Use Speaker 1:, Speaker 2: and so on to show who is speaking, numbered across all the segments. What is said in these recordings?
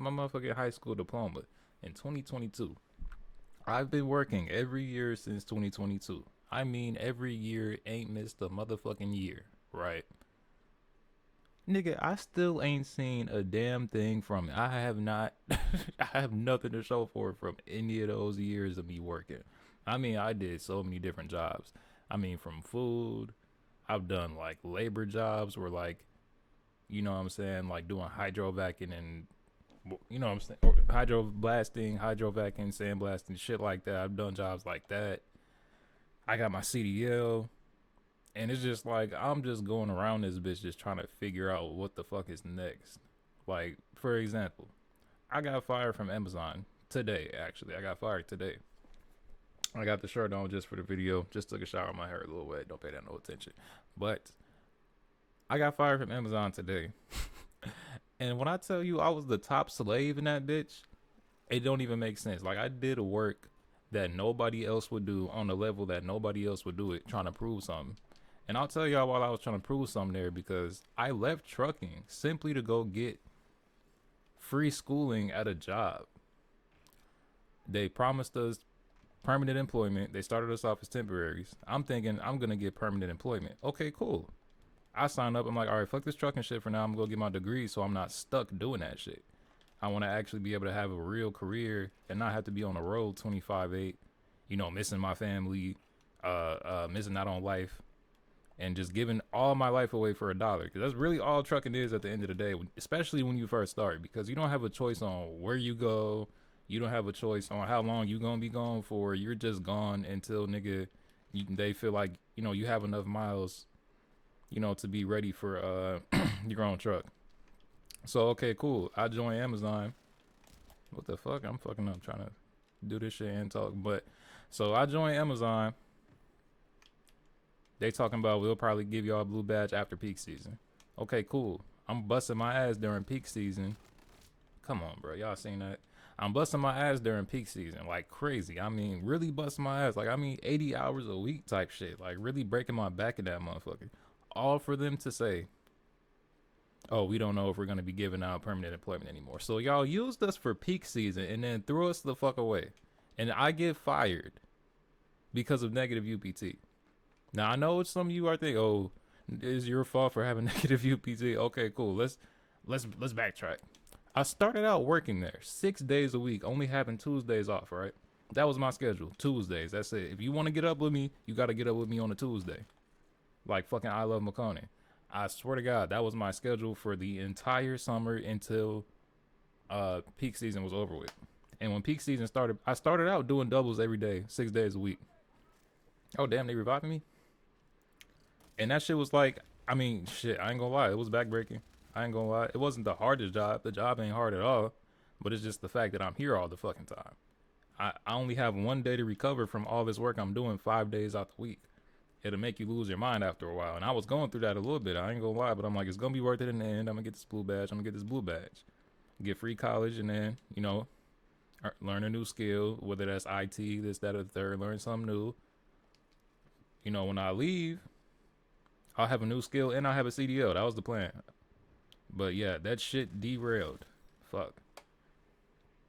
Speaker 1: my motherfucking high school diploma in 2022. I've been working every year since 2022. I mean, every year ain't missed a motherfucking year, right? Nigga, I still ain't seen a damn thing from it. I have not, I have nothing to show for it from any of those years of me working. I mean, I did so many different jobs. I mean, from food, I've done like labor jobs where like, you know what I'm saying, like doing hydrovacing and, you know what I'm saying, or hydro blasting, hydrovacing, sandblasting, shit like that. I've done jobs like that. I got my CDL. And it's just like I'm just going around this bitch just trying to figure out what the fuck is next. Like, for example, I got fired from Amazon today, actually. I got fired today. I got the shirt on just for the video. Just took a shower, my hair a little wet. Don't pay that no attention. But I got fired from Amazon today. And when I tell you I was the top slave in that bitch, it don't even make sense. Like I did a work that nobody else would do on the level that nobody else would do it, trying to prove something. And I'll tell y'all while I was trying to prove something there because I left trucking simply to go get free schooling at a job. They promised us permanent employment. They started us off as temporaries. I'm thinking I'm gonna get permanent employment. Okay, cool. I signed up. I'm like, all right, fuck this trucking shit for now. I'm gonna get my degree so I'm not stuck doing that shit. I want to actually be able to have a real career and not have to be on the road 25/8. You know, missing my family, missing out on life, and just giving all my life away for $1. Because that's really all trucking is at the end of the day, especially when you first start. Because you don't have a choice on where you go. You don't have a choice on how long you gonna be gone for. You're just gone until nigga, they feel like you have enough miles, to be ready for your own truck. So okay, cool. I joined Amazon. What the fuck? I'm fucking up trying to do this shit and talk. But so I joined Amazon. They talking about we'll probably give y'all a blue badge after peak season. Okay, cool. I'm busting my ass during peak season. Come on, bro. Y'all seen that? I'm busting my ass during peak season like crazy. I mean, really busting my ass. Like, I mean, 80 hours a week type shit. Like, really breaking my back in that motherfucker. All for them to say, oh, we don't know if we're going to be giving out permanent employment anymore. So y'all used us for peak season and then threw us the fuck away. And I get fired because of negative UPT. Now, I know some of you are thinking, oh, it's your fault for having negative UPT. Okay, cool. Let's backtrack. I started out working there 6 days a week, only having Tuesdays off, right? That was my schedule. Tuesdays. That's it. If you want to get up with me, you got to get up with me on a Tuesday. Like fucking I Love McConaughey. I swear to God, that was my schedule for the entire summer until peak season was over with. And when peak season started, I started out doing doubles every day, 6 days a week. Oh damn, they revived me. And that shit was like, I mean, shit, I ain't gonna lie, it was backbreaking. I ain't gonna lie, it wasn't the hardest job. The job ain't hard at all, but it's just the fact that I'm here all the fucking time. I only have 1 day to recover from all this work I'm doing 5 days out the week. It'll make you lose your mind after a while. And I was going through that a little bit. I ain't gonna lie, but I'm like, it's gonna be worth it in the end. I'm gonna get this blue badge. I'm gonna get this blue badge. Get free college and then, learn a new skill, whether that's IT, this, that, or the third, learn something new. When I leave, I'll have a new skill and I'll have a CDL. That was the plan. But yeah, that shit derailed. Fuck.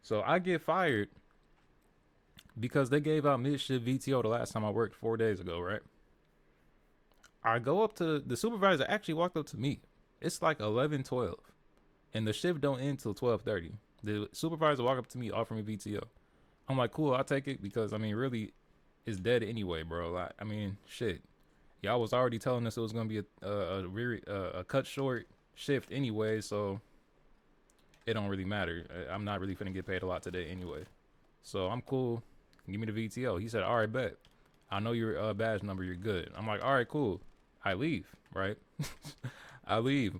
Speaker 1: So I get fired because they gave out mid-shift VTO the last time I worked 4 days ago, right? I go up to the supervisor. Actually walked up to me. It's like 11:12, and the shift don't end till 12:30. The supervisor walked up to me, offering me VTO. I'm like, cool, I'll take it because I mean, really, it's dead anyway, bro. I mean, shit. Y'all was already telling us it was gonna be a cut short shift anyway, so it don't really matter. I'm not really finna get paid a lot today anyway, so I'm cool. Give me the VTO. He said, all right, bet. I know your badge number. You're good. I'm like, all right, cool. I leave, right? I leave.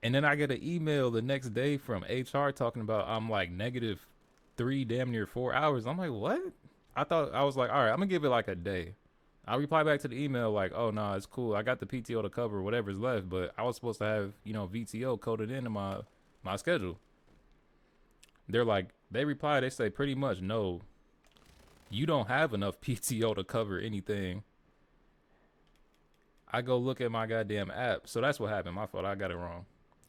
Speaker 1: And then I get an email the next day from HR talking about I'm like -3, damn near 4 hours. I'm like, what? I was like, all right, I'm gonna give it like a day. I reply back to the email like, oh no, it's cool. I got the PTO to cover whatever's left, but I was supposed to have, VTO coded into my schedule. They're like, they reply, they say pretty much no, you don't have enough PTO to cover anything. I go look at my goddamn app. So that's what happened. My fault. I got it wrong.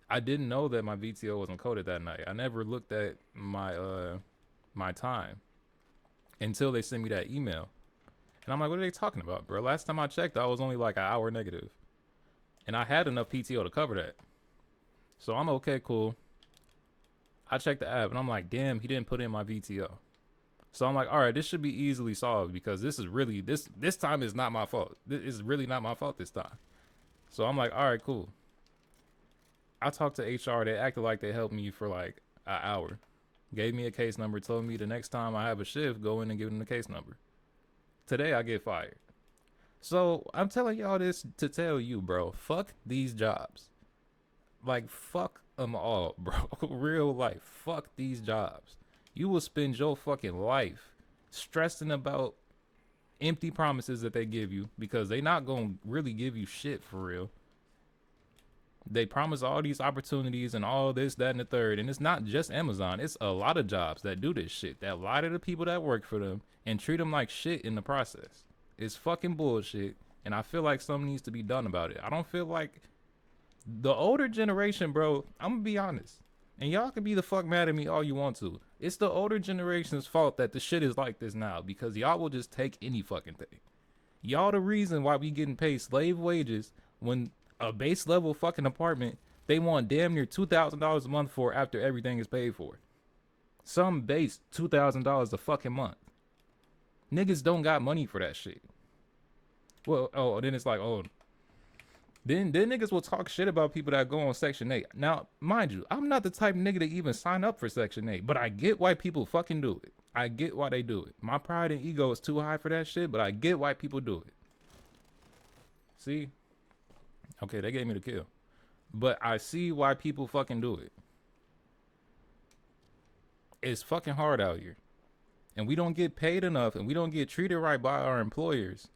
Speaker 1: I didn't know that my VTO wasn't coded that night. I never looked at my time until they sent me that email. And I'm like, what are they talking about, bro? Last time I checked, I was only like an hour negative. And I had enough PTO to cover that. So I'm okay, cool. I checked the app and I'm like, damn, he didn't put in my VTO. So I'm like, all right, this should be easily solved because this is really this time is not my fault. This is really not my fault this time. So I'm like, all right, cool. I talked to HR. They acted like they helped me for like an hour. Gave me a case number, told me the next time I have a shift, go in and give them the case number. Today I get fired. So I'm telling y'all this to tell you, bro, fuck these jobs. Like, fuck them all, bro. Real life. Fuck these jobs. You will spend your fucking life stressing about empty promises that they give you because they not gonna really give you shit for real. They promise all these opportunities and all this, that, and the third. And it's not just Amazon. It's a lot of jobs that do this shit. That lie to the people that work for them and treat them like shit in the process. It's fucking bullshit. And I feel like something needs to be done about it. I don't feel like the older generation, bro, I'm gonna be honest. And y'all can be the fuck mad at me all you want to. It's the older generation's fault that the shit is like this now because y'all will just take any fucking thing. Y'all the reason why we getting paid slave wages when a base level fucking apartment they want damn near $2,000 a month for after everything is paid for. Some base $2,000 a fucking month. Niggas don't got money for that shit. Well, oh, then it's like, oh, then niggas will talk shit about people that go on Section 8. Now, mind you, I'm not the type of nigga to even sign up for Section 8, but I get why people fucking do it. I get why they do it. My pride and ego is too high for that shit, but I get why people do it. See? Okay, they gave me the kill. But I see why people fucking do it. It's fucking hard out here. And we don't get paid enough and we don't get treated right by our employers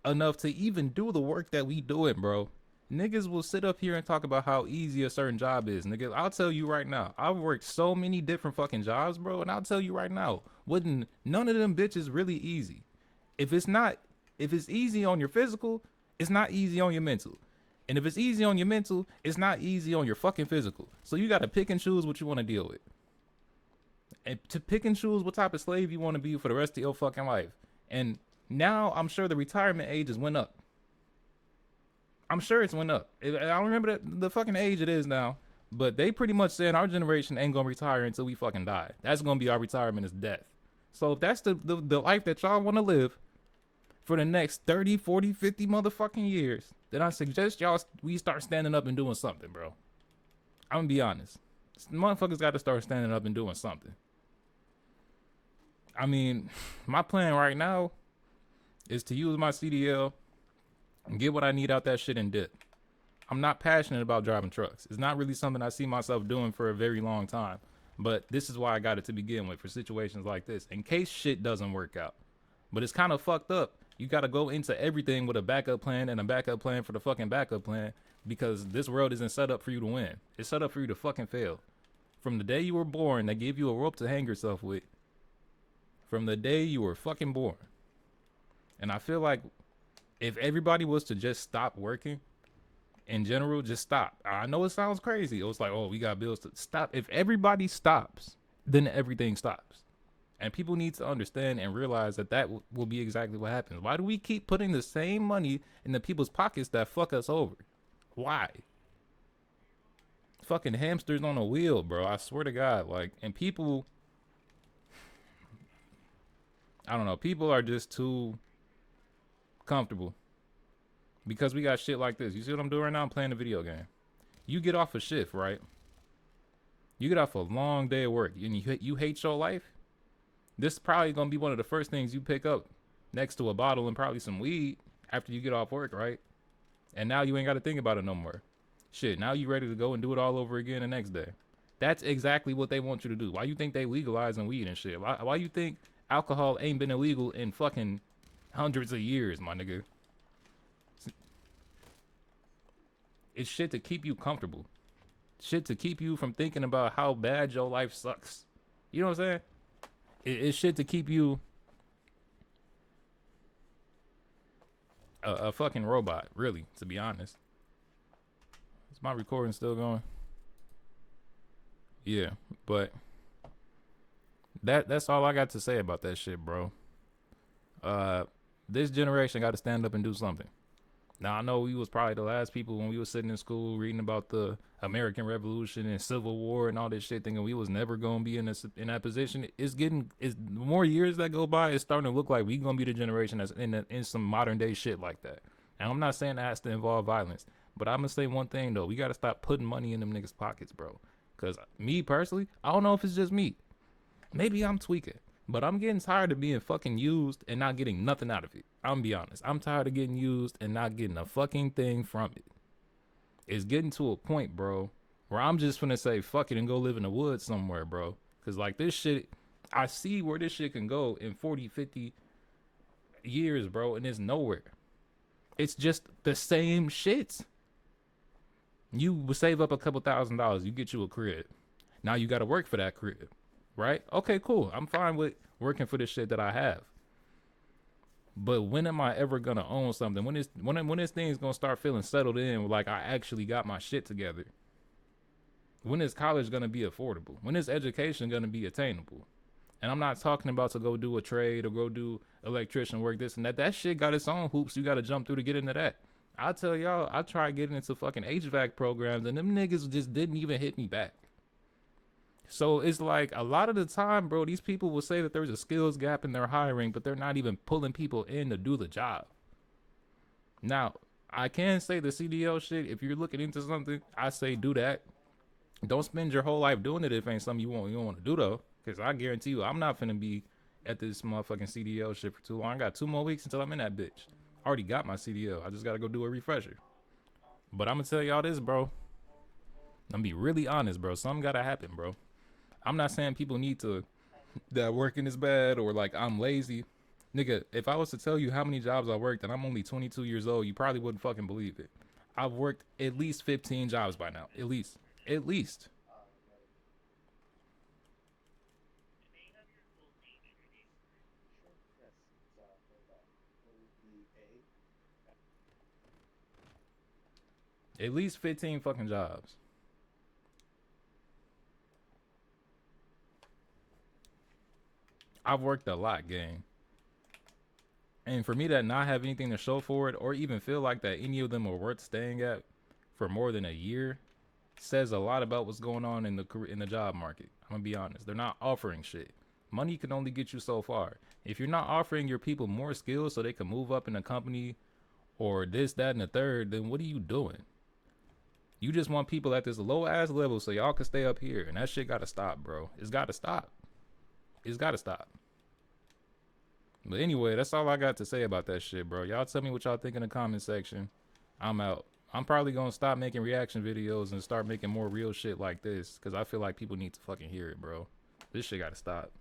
Speaker 1: enough to even do the work that we doing, bro. Niggas will sit up here and talk about how easy a certain job is. Nigga, I'll tell you right now, I've worked so many different fucking jobs, bro, and I'll tell you right now, wouldn't none of them bitches really easy. If it's easy on your physical, it's not easy on your mental. And if it's easy on your mental, it's not easy on your fucking physical. So you gotta pick and choose what you wanna deal with. And to pick and choose what type of slave you wanna be for the rest of your fucking life. And now I'm sure the retirement ages went up. I'm sure it's went up. I don't remember the fucking age it is now, but they pretty much said our generation ain't gonna retire until we fucking die. That's gonna be our retirement is death. So if that's the life that y'all wanna live for the next 30, 40, 50 motherfucking years, then I suggest we start standing up and doing something, bro. I'm gonna be honest. Motherfuckers gotta start standing up and doing something. I mean, my plan right now is to use my CDL and get what I need out that shit and dip. I'm not passionate about driving trucks. It's not really something I see myself doing for a very long time. But this is why I got it to begin with, for situations like this, in case shit doesn't work out. But it's kind of fucked up. You got to go into everything with a backup plan and a backup plan for the fucking backup plan because this world isn't set up for you to win. It's set up for you to fucking fail. From the day you were born, they gave you a rope to hang yourself with. From the day you were fucking born. And I feel like if everybody was to just stop working, in general, just stop. I know it sounds crazy. It was like, oh, we got bills to stop. If everybody stops, then everything stops. And people need to understand and realize that will be exactly what happens. Why do we keep putting the same money in the people's pockets that fuck us over? Why? Fucking hamsters on a wheel, bro. I swear to God. Like, and people, I don't know. People are just too comfortable because we got shit like this. You see what I'm doing right now? I'm playing a video game. You get off a shift, right? You get off a long day of work and you hate your life. This is probably gonna be one of the first things you pick up next to a bottle and probably some weed after you get off work, right? And now you ain't got to think about it no more. Shit, now you ready to go and do it all over again the next day. That's exactly what they want you to do. Why you think they legalizing weed and shit? Why you think alcohol ain't been illegal in fucking hundreds of years, my nigga? It's shit to keep you comfortable. Shit to keep you from thinking about how bad your life sucks. You know what I'm saying? It's shit to keep you a fucking robot, really, to be honest. Is my recording still going? Yeah, but that's all I got to say about that shit, bro. Uh, this generation got to stand up and do something. Now I know we was probably the last people when we was sitting in school reading about the American Revolution and Civil War and all this shit, thinking we was never gonna be in that position. It's getting, it's the more years that go by, it's starting to look like we gonna be the generation that's in some modern day shit like that. And I'm not saying that has to involve violence, but I'm gonna say one thing though: we gotta stop putting money in them niggas' pockets, bro. Cause me personally, I don't know if it's just me. Maybe I'm tweaking, but I'm getting tired of being fucking used and not getting nothing out of it. I'm gonna be honest. I'm tired of getting used and not getting a fucking thing from it. It's getting to a point, bro, where I'm just gonna say fuck it and go live in the woods somewhere, bro. Cause like this shit, I see where this shit can go in 40, 50 years, bro, and it's nowhere. It's just the same shit. You would save up a couple $1,000s, you get you a crib. Now you gotta work for that crib, right? Okay, cool. I'm fine with working for the shit that I have. But when am I ever gonna own something? When this thing's gonna start feeling settled in, like I actually got my shit together? When is college gonna be affordable? When is education gonna be attainable? And I'm not talking about to go do a trade or go do electrician work, this and that. That shit got its own hoops you gotta jump through to get into that. I tell y'all, I tried getting into fucking HVAC programs and them niggas just didn't even hit me back. So it's like a lot of the time, bro, these people will say that there's a skills gap in their hiring, but they're not even pulling people in to do the job. Now, I can say the CDL shit, if you're looking into something, I say do that. Don't spend your whole life doing it if it ain't something you don't want to do though. Cause I guarantee you I'm not finna be at this motherfucking CDL shit for too long. I got 2 more weeks until I'm in that bitch. I already got my CDL. I just gotta go do a refresher. But I'm gonna tell y'all this, bro. I'm gonna be really honest, bro. Something gotta happen, bro. I'm not saying people need to that working is bad or like I'm lazy. Nigga, if I was to tell you how many jobs I worked and I'm only 22 years old, you probably wouldn't fucking believe it. I've worked at least 15 jobs by now. At least. At least. At least 15 fucking jobs. I've worked a lot, gang. And for me to not have anything to show for it or even feel like that any of them are worth staying at for more than a year says a lot about what's going on in the job market. I'm gonna be honest. They're not offering shit. Money can only get you so far. If you're not offering your people more skills so they can move up in the company or this, that, and the third, then what are you doing? You just want people at this low ass level so y'all can stay up here. And that shit gotta stop, bro. It's gotta stop. It's gotta stop. But anyway, that's all I got to say about that shit, bro. Y'all tell me what y'all think in the comment section. I'm out. I'm probably gonna stop making reaction videos and start making more real shit like this because I feel like people need to fucking hear it, bro. This shit gotta stop.